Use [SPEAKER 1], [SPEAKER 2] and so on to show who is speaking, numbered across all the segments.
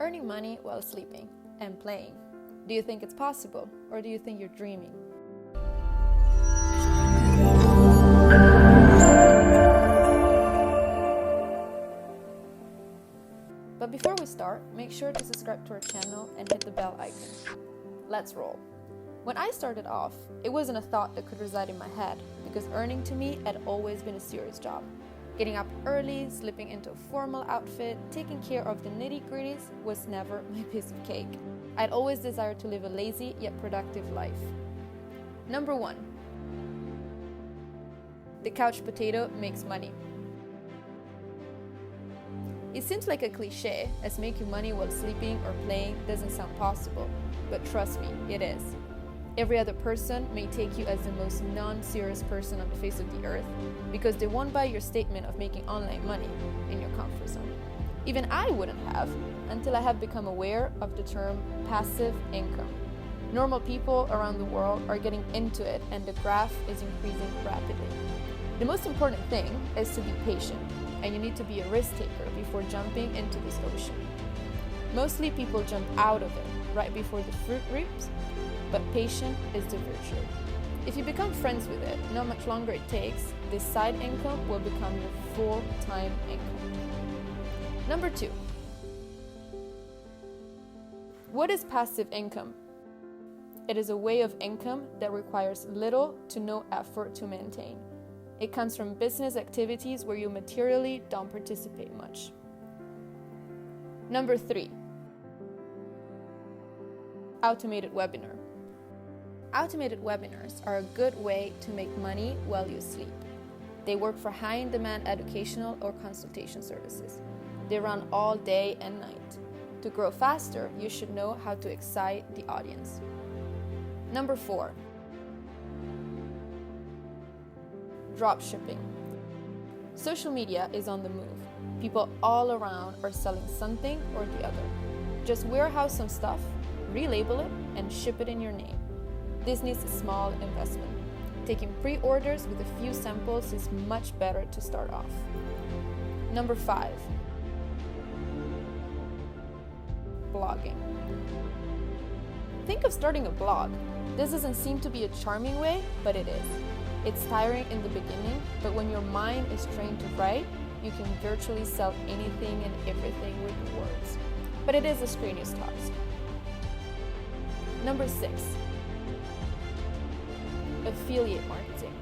[SPEAKER 1] Earning money while sleeping and playing. Do you think it's possible, or do you think you're dreaming? But before we start, make sure to subscribe to our channel and hit the bell icon. Let's roll. When I started off, it wasn't a thought that could reside in my head, because earning to me had always been a serious job. Getting up early, slipping into a formal outfit, taking care of the nitty-gritties was never my piece of cake. I'd always desired to live a lazy yet productive life. Number 1. The couch potato makes money. It seems like a cliche, as making money while sleeping or playing doesn't sound possible, but trust me, it is. Every other person may take you as the most non-serious person on the face of the earth because they won't buy your statement of making online money in your comfort zone. Even I wouldn't have until I have become aware of the term passive income. Normal people around the world are getting into it, and the graph is increasing rapidly. The most important thing is to be patient, and you need to be a risk taker before jumping into this ocean. Mostly people jump out of it right before the fruit reaps, but patient is the virtue. If you become friends with it, not much longer it takes, this side income will become your full-time income. Number 2. What is passive income? It is a way of income that requires little to no effort to maintain. It comes from business activities where you materially don't participate much. Number 3. Automated webinar. Automated webinars are a good way to make money while you sleep. They work for high-in-demand educational or consultation services. They run all day and night. To grow faster, you should know how to excite the audience. Number 4. Dropshipping. Social media is on the move. People all around are selling something or the other. Just warehouse some stuff, relabel it, and ship it in your name. This needs a small investment. Taking pre-orders with a few samples is much better to start off. Number 5. Blogging. Think of starting a blog. This doesn't seem to be a charming way, but it is. It's tiring in the beginning, but when your mind is trained to write, you can virtually sell anything and everything with words. But it is a strenuous task. Number 6. Affiliate marketing.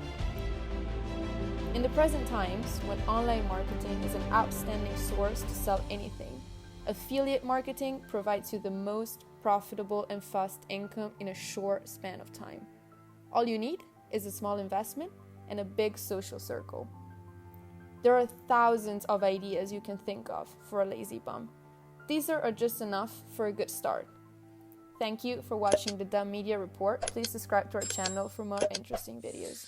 [SPEAKER 1] In the present times, when online marketing is an outstanding source to sell anything, affiliate marketing provides you the most profitable and fast income in a short span of time. All you need is a small investment and a big social circle. There are thousands of ideas you can think of for a lazy bum. These are just enough for a good start. Thank you for watching the Dumb Media Report. Please subscribe to our channel for more interesting videos.